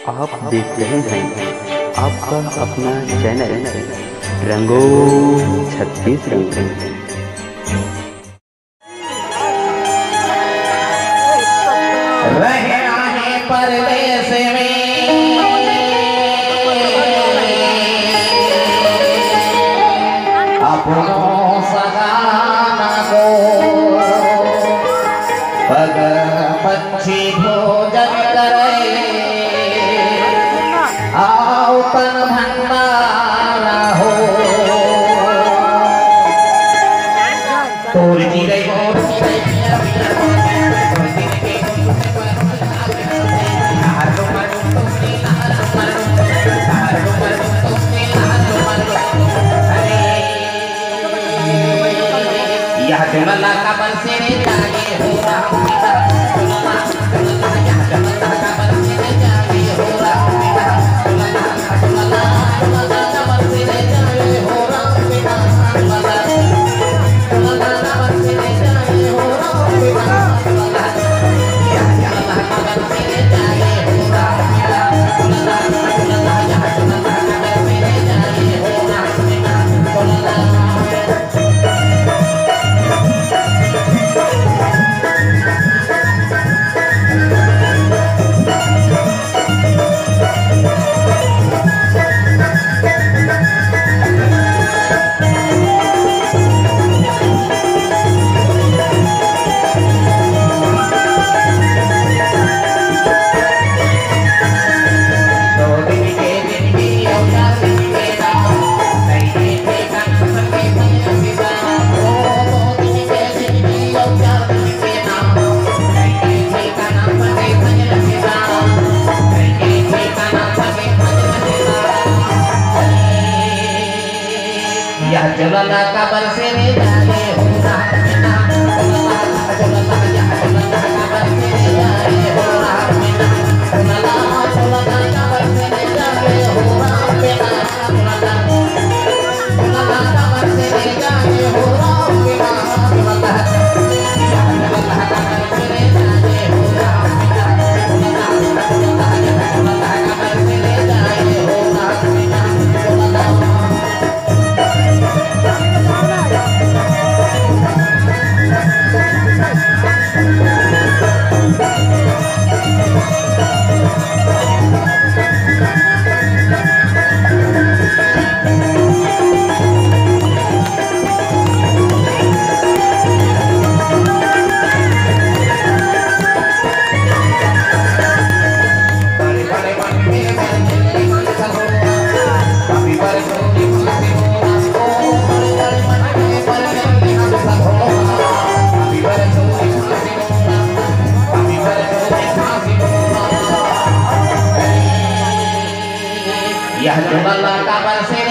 आप देख रहे हैं आपका अपना चैनल रंगों छत्तीसगढ़। परदेश में अपनों सगाना को पग पक्षी भोजन करे आओ तन भंडारा हो तोड़ जी गई यह चुनला का बरसे जागे हो राम पिता चुनला यह चुनला का बरसे जागे हो राम पिता चुनला का बरसे जागे हो राम पिता चुनला का बरसे जागे हो राम पिता चुनला यह चुनला का बरसे जागे हो राम पिता चुनला यह चुनला का बरसे जागे हो राम पिता चुनला चलना का बरसे जागे हो राम पिता चलना यह चलना का बरसे जागे हो राम पिता चलना का बरसे जागे हो राम पिता चलना का बरसे जागे हो राम पिता चलना यह चलना का बरसे जागे हो राम पिता चलना यह चलना का बरसे जागे हो राम पिता चलना यह चुनला का बरसे